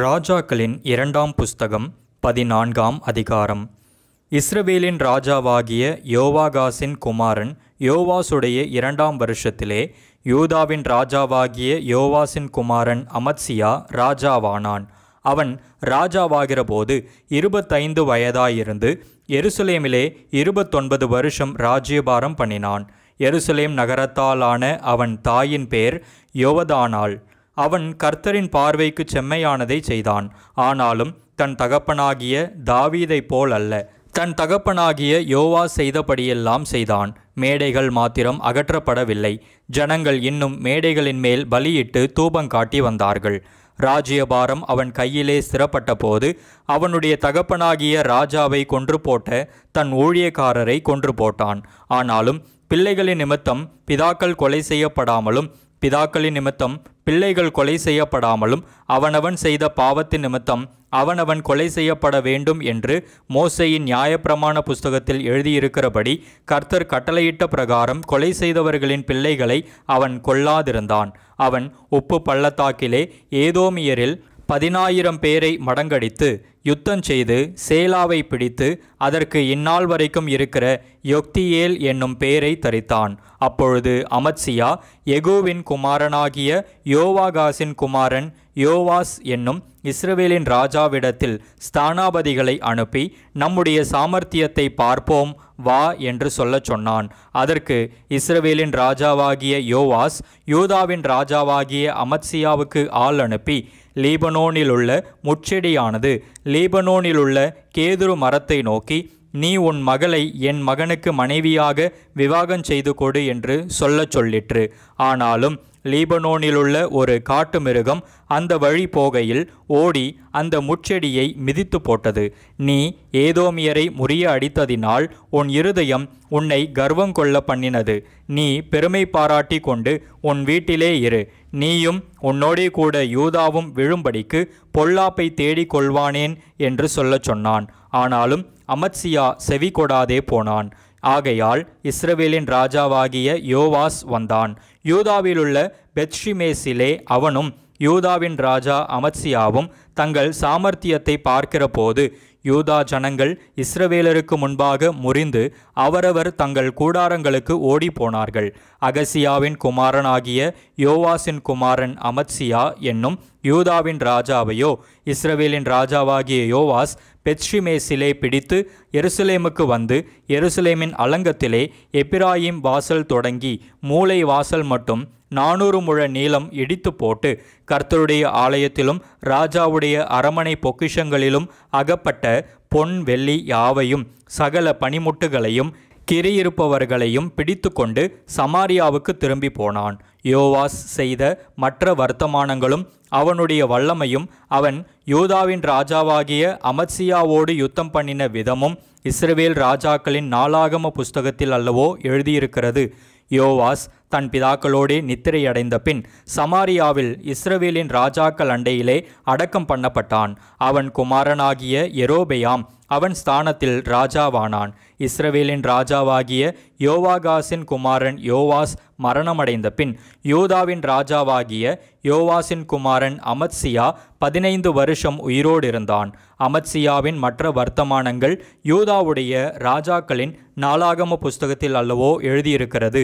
ராஜாக்களின் இரண்டாம் புஸ்தகம் 14ஆம் அதிகாரம். இஸ்ரவேலின் ராஜாவாகிய யோவாகாசின் குமாரன் யோவாசுடைய இரண்டாம் வருஷத்திலே யூதாவின் ராஜாவாகிய யோவாசின் குமாரன் அமத்சியா ராஜாவானான். அவன் ராஜாவாகிறபோது 25 வயதாயிருந்து எருசலேமிலே 29 வருஷம் ராஜ்யபாரம் பண்ணினான். எருசலேம் நகரத்தாலான அவன் தாயின் பேர் யோவதானாள். அவன் கர்த்தரின் பார்வைக்கு செம்மையானதை செய்தான். ஆனாலும் தன் தகப்பனாகிய தாவீதைப் போல் அல்ல. தன் தகப்பனாகிய யோவாஸ் செய்தபடியெல்லாம் செய்தான். மேடைகள் மாத்திரம் அகற்றப்படவில்லை. ஜனங்கள் இன்னும் மேடைகளின் மேல் பலியிட்டு தூபங்காட்டி வந்தார்கள். ராஜ்யபாரம் அவன் கையிலே ஸ்திரப்பட்ட போது அவனுடைய தகப்பனாகிய ராஜாவை கொன்று போட்ட தன் ஊழியக்காரரை கொன்று போட்டான். ஆனாலும் பிள்ளைகளின் நிமித்தம் பிதாக்கள் கொலை செய்யப்படாமலும் பிதாக்களின் நிமித்தம் பிள்ளைகள் கொலை செய்யப்படாமலும் அவனவன் செய்த பாவத்தின் நிமித்தம் அவனவன் கொலை செய்யப்பட வேண்டும் என்று மோசேயின் நியாயப்பிரமாண புஸ்தகத்தில் எழுதியிருக்கிறபடி கர்த்தர் கட்டளையிட்ட பிரகாரம் கொலை செய்தவர்களின் பிள்ளைகளை அவன் கொல்லாதிருந்தான். அவன் உப்பு பள்ளத்தாக்கிலே ஏதோமியரில் 10,000 பேரை மடங்கடித்து யுத்தஞ்செய்து சேலாவை பிடித்து அதற்கு இந்நாள் வரைக்கும் இருக்கிற யொக்தியேல் என்னும் பேரை தரித்தான். அப்பொழுது அமத்சியா யெகூவின் குமாரனாகிய யோவாகாசின் குமாரன் யோவாஸ் என்னும் இஸ்ரவேலின் ராஜாவிடத்தில் ஸ்தானாபதிகளை அனுப்பி நம்முடைய சாமர்த்தியத்தை பார்ப்போம் வா என்று சொல்லச் சொன்னான். அதற்கு இஸ்ரவேலின் ராஜாவாகிய யோவாஸ் யூதாவின் ராஜாவாகிய அமத்சியாவுக்கு ஆள் அனுப்பி லீபனோனிலுள்ள முட்செடியானது லீபனோனிலுள்ள கேதுரு மரத்தை நோக்கி நீ உன் மகளை என் மகனுக்கு மனைவியாக விவாகம் செய்து கொடு என்று சொல்லச் சொல்லிற்று. ஆனாலும் லீபனோனிலுள்ள ஒரு காட்டு மிருகம் அந்த வழி போகையில் ஓடி அந்த முட்செடியை மிதித்து போட்டது. நீ ஏதோமியரை முறிய அடித்ததினால் உன் இருதயம் உன்னை கர்வம் கொள்ள பண்ணினது. நீ பெருமை பாராட்டி கொண்டு உன் வீட்டிலே இரு. நீயும் உன்னோடே கூட யூதாவும் விழும்படிக்கு பொல்லாப்பை தேடிக் கொள்வானேன் என்று சொல்லச் சொன்னான். ஆனாலும் அமத்சியா செவி கொடாதே போனான். ஆகையால் இஸ்ரவேலின் ராஜாவாகிய யோவாஸ் வந்தான். யூதாவிலுள்ள பெத்ஷிமேசிலே அவனும் யூதாவின் ராஜா அமத்சியாவும் தங்கள் சாமர்த்தியத்தை பார்க்கிற போது யூதா ஜனங்கள் இஸ்ரவேலருக்கு முன்பாக முறிந்து அவரவர் தங்கள் கூடாரங்களுக்கு ஓடி போனார்கள். அகசியாவின் குமாரனாகிய யோவாசின் குமாரன் அமத்சியா என்னும் யூதாவின் ராஜாவையோ இஸ்ரவேலின் ராஜாவாகிய யோவாஸ் பெத்ஷிமேசிலே பிடித்து எருசலேமுக்கு வந்து எருசலேமின் அலங்கத்திலே எப்பிராயிம் வாசல் தொடங்கி மூலை வாசல் மட்டும் 400 முழ நீளம் இடித்து போட்டு கர்த்தருடைய ஆலயத்திலும் ராஜாவுடைய அரமனை பொக்கிஷங்களிலும் அகப்பட்ட பொன் வெள்ளி யாவையும் சகல பனிமுட்டுகளையும் கிரியிருப்பவர்களையும் பிடித்து கொண்டு சமாரியாவுக்கு திரும்பி போனான். யோவாஸ் செய்த மற்ற வர்த்தமானங்களும் அவனுடைய வல்லமையும் அவன் யூதாவின் ராஜாவாகிய அமத்சியாவோடு யுத்தம் பண்ணின விதமும் இஸ்ரவேல் ராஜாக்களின் நாளாகம புஸ்தகத்தில் அல்லவோ எழுதியிருக்கிறது. யோவாஸ் தன் பிதாக்களோடே நித்திரையடைந்த பின் சமாரியாவில் இஸ்ரவேலின் ராஜாக்கள் அண்டையிலே அடக்கம் பண்ணப்பட்டான். அவன் குமாரனாகிய யெரொபெயாம் அவன் ஸ்தானத்தில் ராஜாவானான். இஸ்ரவேலின் ராஜாவாகிய யோவாகாசின் குமாரன் யோவாஸ் மரணமடைந்த பின் யூதாவின் ராஜாவாகிய யோவாசின் குமாரன் அமத்சியா 15 வருஷம் உயிரோடு இருந்தான். அமத்சியாவின் மற்ற வர்த்தமானங்கள் யூதாவுடைய ராஜாக்களின் நாளாகம புஸ்தகத்தில் அல்லவோ எழுதியிருக்கிறது.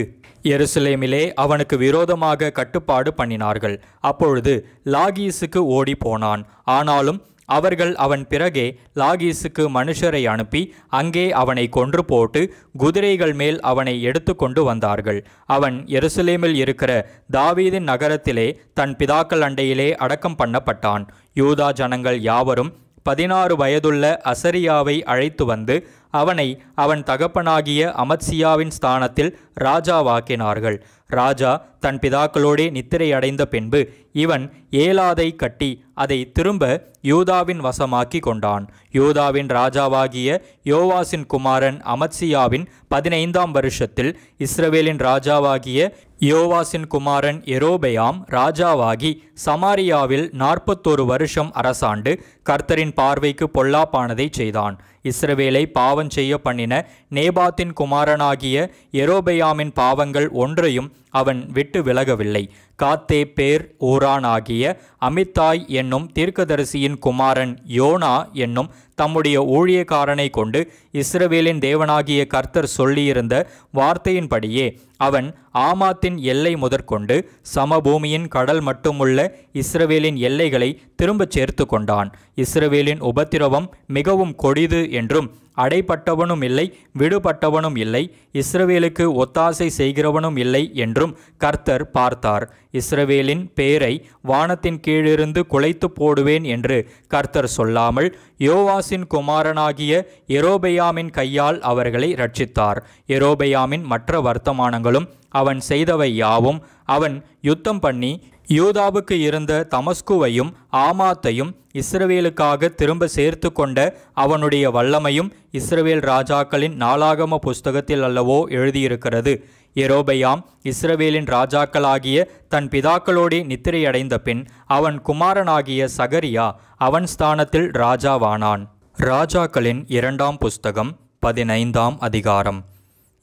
எருசலேமிலே அவனுக்கு விரோதமாக கட்டுப்பாடு பண்ணினார்கள். அப்பொழுது லாகீசுக்கு ஓடி போனான். ஆனாலும் அவர்கள் அவன் பிறகே லாகீசுக்கு மனுஷரை அனுப்பி அங்கே அவனை கொன்று போட்டு குதிரைகள் மேல் அவனை எடுத்து கொண்டு வந்தார்கள். அவன் எருசலேமில் இருக்கிற தாவீதின் நகரத்திலே தன் பிதாக்கள் அண்டையிலே அடக்கம் பண்ணப்பட்டான். யூதா ஜனங்கள் யாவரும் 16 வயதுள்ள அசரியாவை அழைத்து வந்து அவனை அவன் தகப்பனாகிய அமத்சியாவின் ஸ்தானத்தில் ராஜாவாக்கினார்கள். ராஜா தன் பிதாக்களோடே நித்திரையடைந்த பின்பு இவன் ஏலாதை கட்டி அதை திரும்ப யூதாவின் வசமாக்கி கொண்டான். யூதாவின் ராஜாவாகிய யோவாசின் குமாரன் அமத்சியாவின் 15ஆம் வருஷத்தில் இஸ்ரவேலின் ராஜாவாகிய யோவாசின் குமாரன் யெரொபெயாம் ராஜாவாகி சமாரியாவில் 41 வருஷம் அரசாண்டு கர்த்தரின் பார்வைக்கு பொல்லாப்பானதை செய்தான். இஸ்ரவேலை பாவம் செய்ய பண்ணின நேபாத்தின் குமாரனாகிய யெரொபெயாமின் பாவங்கள் ஒன்றையும் அவன் விட்டு விலகவில்லை. காத்தேப்பேர் ஊரானாகிய அமித்தாய் என்னும் தீர்க்கதரிசியின் குமாரன் யோனா என்னும் தம்முடைய ஊழியக்காரனை கொண்டு இஸ்ரவேலின் தேவனாகிய கர்த்தர் சொல்லியிருந்த வார்த்தையின்படியே அவன் ஆமாத்தின் எல்லை முதற்கொண்டு சமபூமியின் கடல் மட்டுமுள்ள இஸ்ரவேலின் எல்லைகளை திரும்பச் சேர்த்து கொண்டான். இஸ்ரவேலின் உபத்திரவம் மிகவும் கொடிது என்றும் அடைப்பட்டவனும் இல்லை, விடுபட்டவனும் இல்லை, இஸ்ரவேலுக்கு ஒத்தாசை செய்கிறவனும் இல்லை என்றும் கர்த்தர் பார்த்தார். இஸ்ரவேலின் பேரை வானத்தின் கீழிருந்து குலைத்து போடுவேன் என்று கர்த்தர் சொல்லாமல் யோவாசின் குமாரனாகிய யெரொபெயாமின் கையால் அவர்களை இரட்சித்தார். யெரொபெயாமின் மற்ற வர்த்தமானங்களும் அவன் செய்தவை யாவும், அவன் யுத்தம் பண்ணி யூதாவுக்கு இருந்த தமஸ்குவையும் ஆமாத்தையும் இஸ்ரவேலுக்காக திரும்ப சேர்த்து கொண்ட அவனுடைய வல்லமையும் இஸ்ரவேல் ராஜாக்களின் நாளாகம புஸ்தகத்தில் அல்லவோ எழுதியிருக்கிறது. யெரொபெயாம் இஸ்ரவேலின் ராஜாக்களாகிய தன் பிதாக்களோடே நித்திரையடைந்த பின் அவன் குமாரனாகிய சகரியா அவன் ஸ்தானத்தில் ராஜாவானான். ராஜாக்களின் 2ஆம் புஸ்தகம் 15ஆம் அதிகாரம்.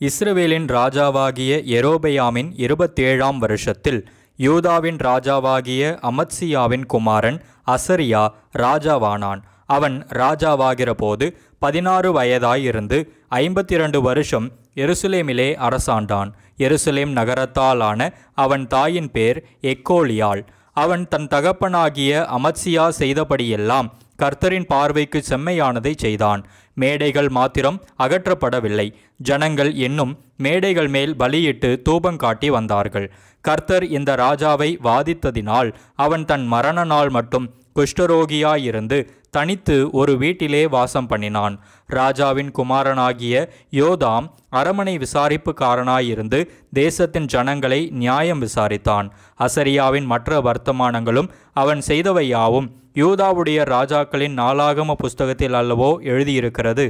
இஸ்ரவேலின் ராஜாவாகிய யெரொபெயாமின் 27ஆம் வருஷத்தில் யூதாவின் ராஜாவாகிய அமத்சியாவின் குமாரன் அசரியா ராஜாவானான். அவன் ராஜாவாகிற போது 16 வயதாயிருந்து 52 வருஷம் எருசலேமிலே அரசாண்டான். எருசலேம் நகரத்தாலான அவன் தாயின் பேர் எக்கோலியாள். அவன் தன் தகப்பனாகிய அமத்சியா செய்தபடியெல்லாம் கர்த்தரின் பார்வைக்கு செம்மையானதை செய்தான். மேடைகள் மாத்திரம் அகற்றப்படவில்லை. ஜனங்கள் இன்னும் மேடைகள் மேல் பலியிட்டு தூபங்காட்டி வந்தார்கள். கர்த்தர் இந்த ராஜாவை வாதித்ததினால் அவன் தன் மரண நாள் மட்டும் குஷ்டரோகியாயிருந்து தனித்து ஒரு வீட்டிலே வாசம் பண்ணினான். ராஜாவின் குமாரனாகிய யோதாம் அரமனை விசாரிப்புக்காரனாயிருந்து தேசத்தின் ஜனங்களை நியாயம் விசாரித்தான். அசரியாவின் மற்ற வர்த்தமானங்களும் அவன் செய்தவை யாவும் யூதாவுடைய ராஜாக்களின் நாளாகம புஸ்தகத்தில் அல்லவோ எழுதியிருக்கிறது.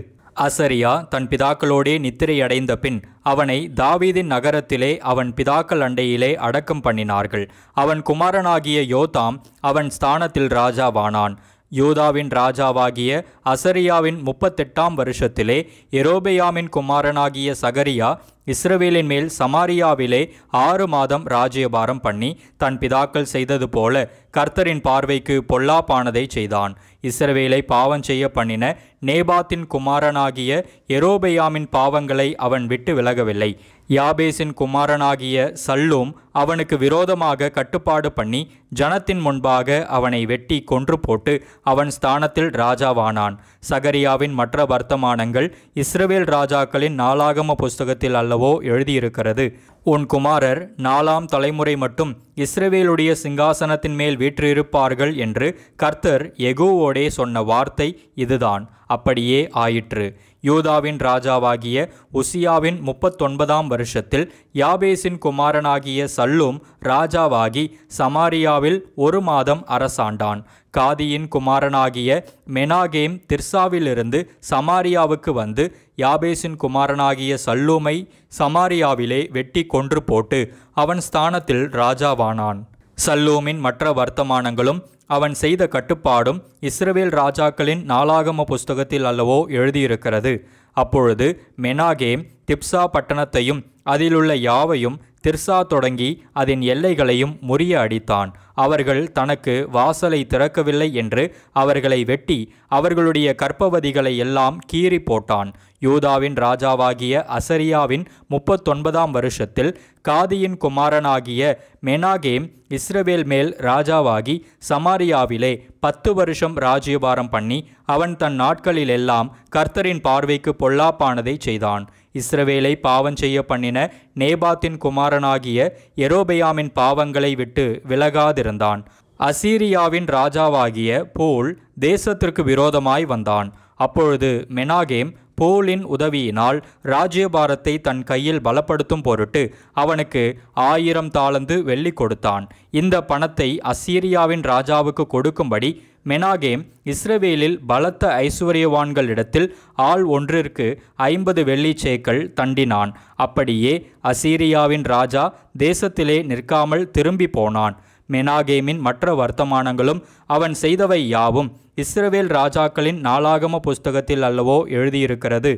அசரியா தன் பிதாக்களோடே நித்திரையடைந்த பின் அவனை தாவீதின் நகரத்திலே அவன் பிதாக்கள் அண்டையிலே அடக்கம் பண்ணினார்கள். அவன் குமாரனாகிய யோதாம் அவன் ஸ்தானத்தில் ராஜாவானான். யூதாவின் ராஜாவாகிய அசரியாவின் 38ஆம் வருஷத்திலே யெரொபெயாமின் குமாரனாகிய சகரியா இஸ்ரவேலின் மேல் சமாரியாவிலே 6 மாதம் ராஜ்யபாரம் பண்ணி தன் பிதாக்கள் செய்தது போல கர்த்தரின் பார்வைக்கு பொல்லாப்பானதை செய்தான். இஸ்ரவேலை பாவம் செய்ய பண்ணின நேபாத்தின் குமாரனாகிய யெரொபெயாமின் பாவங்களை அவன் விட்டு விலகவில்லை. யாபேசின் குமாரனாகிய சல்லூம் அவனுக்கு விரோதமாக கட்டுப்பாடு பண்ணி ஜனத்தின் முன்பாக அவனை வெட்டி கொன்று போட்டு அவன் ஸ்தானத்தில் ராஜாவானான். சகரியாவின் மற்ற வர்த்தமானங்கள் இஸ்ரவேல் ராஜாக்களின் நாளாகம புஸ்தகத்தில் அல்லவோ எழுதியிருக்கிறது. உன் குமாரர் 4ஆம் தலைமுறை மட்டும் இஸ்ரவேலுடைய சிங்காசனத்தின் மேல் வீற்றிருப்பார்கள் என்று கர்த்தர் யெகூவோடே சொன்ன வார்த்தை இதுதான். அப்படியே ஆயிற்று. யூதாவின் ராஜாவாகிய உசியாவின் 39ஆம் வருஷத்தில் யாபேசின் குமாரனாகிய சல்லூம் ராஜாவாகி சமாரியாவில் 1 மாதம் அரசாண்டான். காதியின் குமாரனாகிய மெனாகேம் திர்சாவிலிருந்து சமாரியாவுக்கு வந்து யாபேசின் குமாரனாகிய சல்லூமை சமாரியாவிலே வெட்டி கொன்று போட்டு அவன் ஸ்தானத்தில் ராஜாவானான். சல்லூமின் மற்ற வர்த்தமானங்களும் அவன் செய்த கட்டுப்பாடும் இஸ்ரவேல் ராஜாக்களின் நாளாகம புஸ்தகத்தில் அல்லவோ எழுதியிருக்கிறது. அப்பொழுது மெனாகேம் திப்சா பட்டணத்தையும் அதிலுள்ள யாவையும் திர்சா தொடங்கி அதன் எல்லைகளையும் முறிய அடித்தான். அவர்கள் தனக்கு வாசலை திறக்கவில்லை என்று அவர்களை வெட்டி அவர்களுடைய கற்பவதிகளை எல்லாம் கீறி போட்டான். யூதாவின் ராஜாவாகிய அசரியாவின் 39ஆம் வருஷத்தில் காதியின் குமாரனாகிய மெனாகேம் இஸ்ரவேல் மேல் ராஜாவாகி சமாரியாவிலே 10 வருஷம் ராஜ்யபாரம் பண்ணி அவன் தன் நாட்களிலெல்லாம் கர்த்தரின் பார்வைக்கு பொல்லாப்பானதை செய்தான். இஸ்ரவேலை பாவம் செய்ய பண்ணின நேபாத்தின் குமாரனாகிய யெரொபெயாமின் பாவங்களை விட்டு விலகாதிருந்தான். அசீரியாவின் ராஜாவாகிய பூல் தேசத்திற்கு விரோதமாய் வந்தான். அப்பொழுது மெனாகேம் பூலின் உதவியினால் ராஜ்யபாரத்தை தன் கையில் பலப்படுத்தும் பொருட்டு அவனுக்கு 1000 தாலந்து வெள்ளி கொடுத்தான். இந்த பணத்தை அசீரியாவின் ராஜாவுக்கு கொடுக்கும்படி மெனாகேம் இஸ்ரவேலில் பலத்த ஐசுவரியவான்களிடத்தில் ஆள் ஒன்றிற்கு 50 வெள்ளி சேக்கல் தண்டினான். அப்படியே அசீரியாவின் ராஜா தேசத்திலே நிற்காமல் திரும்பி போனான். மெனாகேமின் மற்ற வர்த்தமானங்களும் அவன் செய்தவை யாவும் இஸ்ரவேல் ராஜாக்களின் நாளாகம புஸ்தகத்தில் அல்லவோ எழுதியிருக்கிறது.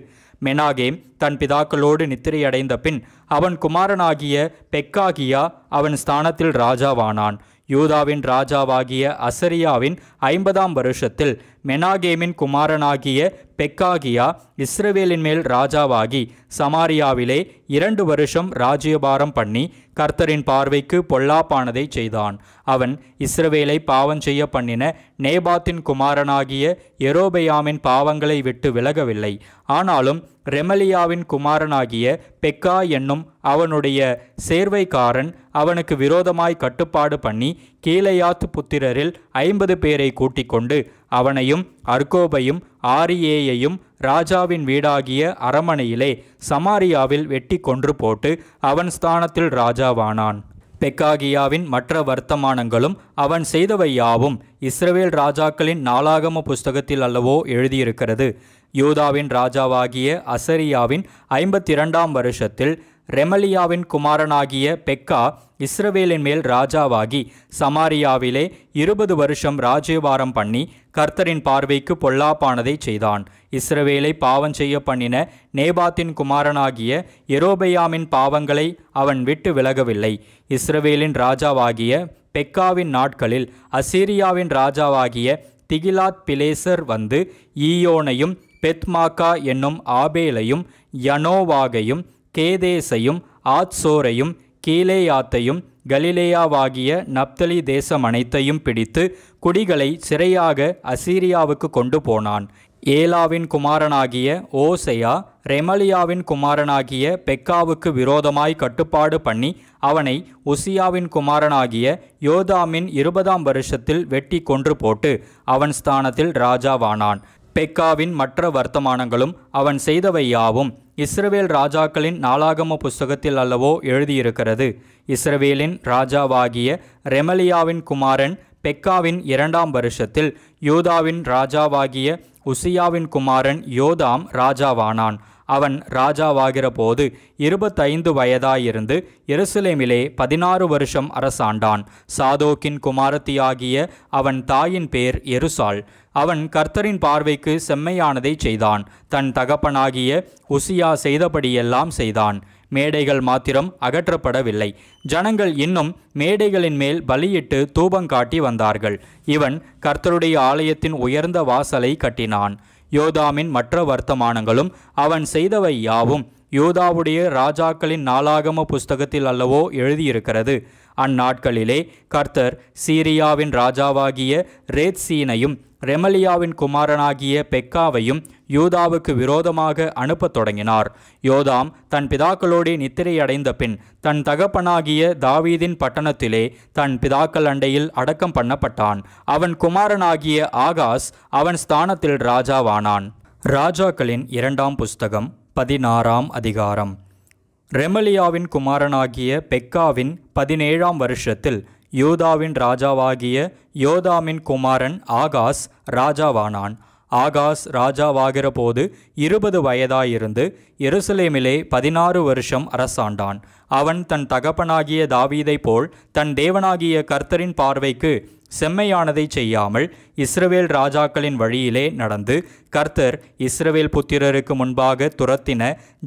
மெனாகேம் தன் பிதாக்களோடு நித்திரையடைந்த பின் அவன் குமாரனாகிய பெக்காகியா அவன் ஸ்தானத்தில் ராஜாவானான். யூதாவின் ராஜாவாகிய அசரியாவின் 50ஆம் வருஷத்தில் மெனாகேமின் குமாரனாகிய பெக்காகியா இஸ்ரவேலின் மேல் ராஜாவாகி சமாரியாவிலே 2 வருஷம் ராஜ்யபாரம் பண்ணி கர்த்தரின் பார்வைக்கு பொல்லாப்பானதை செய்தான். அவன் இஸ்ரவேலை பாவம் செய்ய பண்ணின நேபாத்தின் குமாரனாகிய யெரொபெயாமின் பாவங்களை விட்டு விலகவில்லை. ஆனாலும் ரெமலியாவின் குமாரனாகிய பெக்கா என்னும் அவனுடைய சேர்வைக்காரன் அவனுக்கு விரோதமாய் கட்டுப்பாடு பண்ணி கீலேயாத் புத்திரரில் 50 பேரை கூட்டிக் கொண்டு அவனையும் அர்கோபையும் ஆரியேயையும் ராஜாவின் வீடாகிய அரமனையிலே சமாரியாவில் வெட்டி கொன்று போட்டு அவன் ஸ்தானத்தில் ராஜாவானான். பெக்காகியாவின் மற்ற வர்த்தமானங்களும் அவன் செய்தவை யாவும் இஸ்ரவேல் ராஜாக்களின் நாளாகம புஸ்தகத்தில் அல்லவோ எழுதியிருக்கிறது. யூதாவின் ராஜாவாகிய அசரியாவின் 52ஆம் வருஷத்தில் ரெமலியாவின் குமாரனாகிய பெக்கா இஸ்ரவேலின் மேல் ராஜாவாகி சமாரியாவிலே 20 வருஷம் ராஜ்யபாரம் பண்ணி கர்த்தரின் பார்வைக்கு பொல்லாப்பானதை செய்தான். இஸ்ரவேலை பாவம் செய்ய பண்ணின நேபாத்தின் குமாரனாகிய யெரொபெயாமின் பாவங்களை அவன் விட்டு விலகவில்லை. இஸ்ரவேலின் ராஜாவாகிய பெக்காவின் நாட்களில் அசீரியாவின் ராஜாவாகிய திகிலாத் பிலேசர் வந்து ஈயோனையும் பெத்மாக்கா என்னும் ஆபேலையும் யனோவாகையும் கேதேசையும் ஆத்சோரையும் கீலேயாத்தையும் கலிலேயாவாகிய நப்தலி தேசம் அனைத்தையும் பிடித்து குடிகளை சிறையாக அசீரியாவுக்கு கொண்டு போனான். ஏலாவின் குமாரனாகிய ஓசையா ரெமலியாவின் குமாரனாகிய பெக்காவுக்கு விரோதமாய் கட்டுப்பாடு பண்ணி அவனை உசியாவின் குமாரனாகிய யோதாமின் 20ஆம் வருஷத்தில் வெட்டி கொன்று போட்டு அவன் ஸ்தானத்தில் ராஜாவானான். பெக்காவின் மற்ற வர்த்தமானங்களும் அவன் செய்தவை யாவும் இஸ்ரவேல் ராஜாக்களின் நாளாகம புஸ்தகத்தில் அல்லவோ எழுதியிருக்கிறது. இஸ்ரவேலின் ராஜாவாகிய ரெமலியாவின் குமாரன் பெக்காவின் 2ஆம் வருஷத்தில் யூதாவின் ராஜாவாகிய உசியாவின் குமாரன் யோதாம் ராஜாவானான். அவன் ராஜாவாகிற போது 25 வயதாயிருந்து எருசலேமிலே 16 வருஷம் அரசாண்டான். சாதோக்கின் குமாரத்தியாகிய அவன் தாயின் பேர் எருசாள். அவன் கர்த்தரின் பார்வைக்கு செம்மையானதை செய்தான். தன் தகப்பனாகிய உசியா செய்தபடியெல்லாம் செய்தான். மேடைகள் மாத்திரம் அகற்றப்படவில்லை. ஜனங்கள் இன்னும் மேடைகளின் மேல் பலியிட்டு தூபங்காட்டி வந்தார்கள். இவன் கர்த்தருடைய ஆலயத்தின் உயர்ந்த வாசலை கட்டினான். யோதாமின் மற்ற வர்த்தமானங்களும் அவன் செய்தவை யாவும் யூதாவுடைய ராஜாக்களின் நாளாகம புஸ்தகத்தில் அல்லவோ எழுதியிருக்கிறது. அந்நாட்களிலே கர்த்தர் சீரியாவின் ராஜாவாகிய ரேத்சீனையும் ரெமலியாவின் குமாரனாகிய பெக்காவையும் யூதாவுக்கு விரோதமாக அனுப்பத் தொடங்கினார். யோதாம் தன் பிதாக்களோடு நித்திரையடைந்த பின் தன் தகப்பனாகிய தாவீதின் பட்டணத்திலே தன் பிதாக்கள் அண்டையில் அடக்கம் பண்ணப்பட்டான். அவன் குமாரனாகிய ஆகாஸ் அவன் ஸ்தானத்தில் ராஜாவானான். ராஜாக்களின் 2ஆம் புஸ்தகம் 16ஆம் அதிகாரம். ரெமலியாவின் குமாரனாகிய பெக்காவின் 17ஆம் வருஷத்தில் யூதாவின் ராஜாவாகிய யோதாமின் குமாரன் ஆகாஸ் ராஜாவானான். ஆகாஸ் ராஜாவாகிற போது 20 வயதாயிருந்து எருசலேமிலே 16 வருஷம் அரசாண்டான். அவன் தன் தகப்பனாகிய தாவீதை போல் தன் தேவனாகிய கர்த்தரின் பார்வைக்கு செம்மையானதை செய்யாமல் இஸ்ரவேல் ராஜாக்களின் வழியிலே நடந்து கர்த்தர் இஸ்ரவேல் புத்திரருக்கு முன்பாக துரத்தின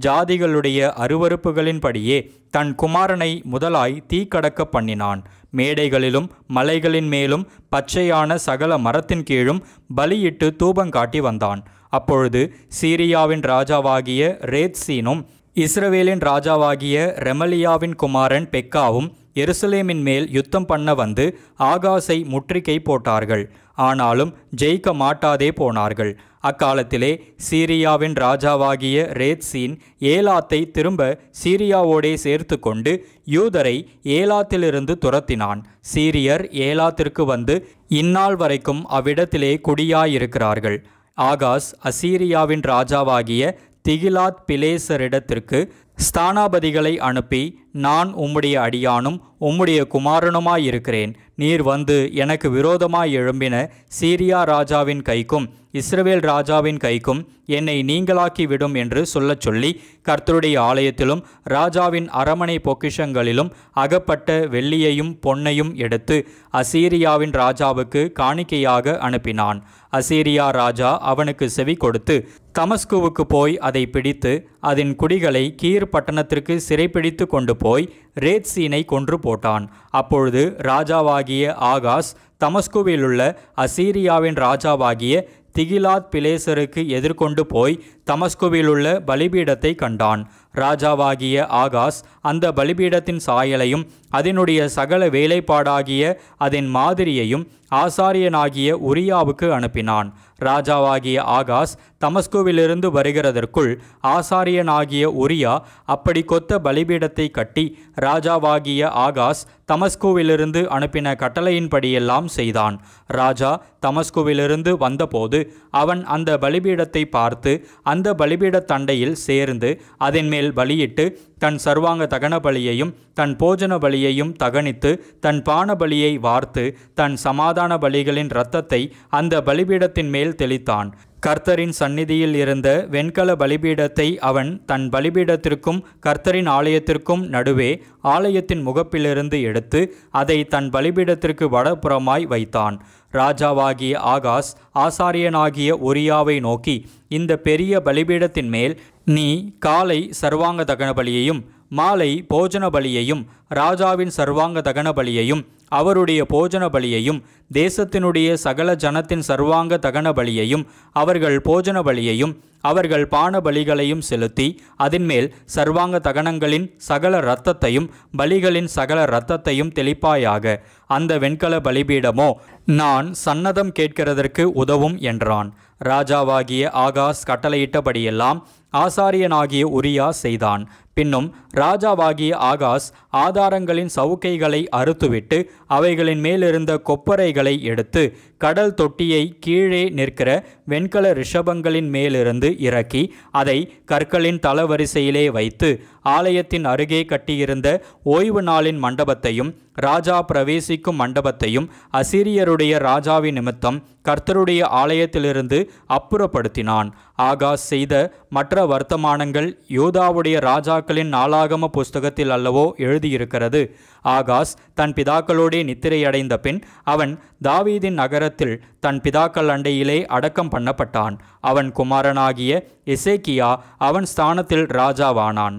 ஜாதிகளுடைய அருவருப்புகளின்படியே தன் குமாரனை முதலாய் தீக்கடக்க பண்ணினான். மேடைகளிலும் மலைகளின் மேலும் பச்சையான சகல மரத்தின் கீழும் பலியிட்டு தூபங்காட்டி வந்தான். அப்பொழுது சீரியாவின் ராஜாவாகிய ரேத்சீனும் இஸ்ரவேலின் ராஜாவாகிய ரெமலியாவின் குமாரன் பெக்காவும் எருசலேமின் மேல் யுத்தம் பண்ண வந்து ஆகாஸை முற்றுகை போட்டார்கள். ஆனாலும் ஜெயிக்க மாட்டாதே போனார்கள். அக்காலத்திலே சீரியாவின் ராஜாவாகிய ரேத்சீன் ஏலாத்தை திரும்ப சீரியாவோடே சேர்த்து கொண்டு யூதரை ஏலாத்திலிருந்து துரத்தினான். சீரியர் ஏலாத்திற்கு வந்து இந்நாள் வரைக்கும் அவ்விடத்திலே குடியாயிருக்கிறார்கள். ஆகாஸ் அசீரியாவின் ராஜாவாகிய திகிலாத் பிலேசரிடத்திற்கு ஸ்தானாபதிகளை அனுப்பி, நான் உம்முடைய அடியானும் உம்முடைய குமாரனுமாயிருக்கிறேன். நீர் வந்து எனக்கு விரோதமாய் எழும்பின சீரியா ராஜாவின் கைக்கும் இஸ்ரவேல் ராஜாவின் கைக்கும் என்னை நீங்களாக்கி விடும் என்று சொல்லச் சொல்லி, கர்த்தருடைய ஆலயத்திலும் ராஜாவின் அரமனை பொக்கிஷங்களிலும் அகப்பட்ட வெள்ளியையும் பொன்னையும் எடுத்து அசீரியாவின் ராஜாவுக்கு காணிக்கையாக அனுப்பினான். அசீரியா ராஜா அவனுக்கு செவி கொடுத்து தமஸ்குவுக்கு போய் அதை பிடித்து அதன் குடிகளை கீர் பட்டணத்திற்கு சிறைப்பிடித்து கொண்டு போய் ரேத்சீனை கொன்று போட்டான். அப்பொழுது ராஜாவாகிய ஆகாஸ் தமஸ்குவிலுள்ள அசீரியாவின் ராஜாவாகிய திகிலாத் பிலேசருக்கு எதிர்கொண்டு போய் தமஸ்குவிலுள்ள பலிபீடத்தை கண்டான். ராஜாவாகிய ஆகாஸ் அந்த பலிபீடத்தின் சாயலையும் அதனுடைய சகல வேலைப்பாடாகிய அதன் மாதிரியையும் ஆசாரியனாகிய உரியாவுக்கு அனுப்பினான். ராஜாவாகிய ஆகாஸ் தமஸ்குவிலிருந்து வருகிறதற்குள் ஆசாரியனாகிய உரியா அப்படி கொத்த பலிபீடத்தை கட்டி, ராஜாவாகிய ஆகாஸ் தமஸ்குவிலிருந்து அனுப்பின கட்டளையின்படியெல்லாம் செய்தான். ராஜா தமஸ்குவிலிருந்து வந்தபோது அவன் அந்த பலிபீடத்தை பார்த்து அந்த பலிபீடத் தண்டையில் சேர்ந்து அதன் மேல் பலியிட்டு தன் சர்வாங்க தகன பலியையும் தன் போஜன பலியையும் தகனித்து தன் பான பலியை வார்த்து தன் சமாதான பலிகளின் இரத்தத்தை அந்த பலிபீடத்தின் மேல் தெளித்தான். கர்த்தரின் சந்நிதியில் இருந்த வெண்கல பலிபீடத்தை அவன் தன் பலிபீடத்திற்கும் கர்த்தரின் ஆலயத்திற்கும் நடுவே ஆலயத்தின் முகப்பிலிருந்து எடுத்து அதை தன் பலிபீடத்திற்கு வடபுறமாய் வைத்தான். ராஜாவாகிய ஆகாஸ் ஆசாரியனாகிய உரியாவை நோக்கி, இந்த பெரிய பலிபீடத்தின் மேல் நீ காலை சர்வாங்க தகன பலியையும் மாலை போஜன பலியையும் ராஜாவின் சர்வாங்க தகன பலியையும் அவருடைய போஜன பலியையும் தேசத்தினுடைய சகல ஜனத்தின் சர்வாங்க தகன பலியையும் அவர்கள் போஜன பலியையும் அவர்கள் பான பலிகளையும் செலுத்தி அதன்மேல் சர்வாங்க தகனங்களின் சகல இரத்தத்தையும் பலிகளின் சகல இரத்தத்தையும் தெளிப்பாயாக. அந்த வெண்கல பலிபீடமோ நான் சன்னதம் கேட்கிறதற்கு உதவும் என்றான். ராஜாவாகிய ஆகாஸ் கட்டளையிட்டபடியெல்லாம் ஆசாரியனாகிய உரியா செய்தான். பின்னும் ராஜாவாகிய ஆகாஸ் ஆதாரங்களின் சவுக்கைகளை அறுத்துவிட்டு அவைகளின் மேலிருந்த கொப்பரைகளை எடுத்து கடல் தொட்டியை கீழே நிற்கிற வெண்கல ரிஷபங்களின் மேலிருந்து இறக்கி அதை கற்களின் தளவரிசையிலே வைத்து ஆலயத்தின் அருகே கட்டியிருந்த ஓய்வு நாளின் மண்டபத்தையும் ராஜா பிரவேசிக்கும் மண்டபத்தையும் அசீரியருடைய ராஜாவின் நிமித்தம் கர்த்தருடைய ஆலயத்திலிருந்து அப்புறப்படுத்தினான். ஆகாஸ் செய்த மற்ற வர்த்தமானங்கள் யூதாவுடைய ராஜாக்களின் நாளாகம புஸ்தகத்தில் அல்லவோ எழுதியிருக்கிறது. ஆகாஸ் தன் பிதாக்களோடே நித்திரையடைந்த பின் அவன் தாவீதின் நகரத்தில் தன் பிதாக்கள் அண்டையிலே அடக்கம் பண்ணப்பட்டான். அவன் குமாரனாகிய எசேக்கியா அவன் ஸ்தானத்தில் ராஜாவானான்.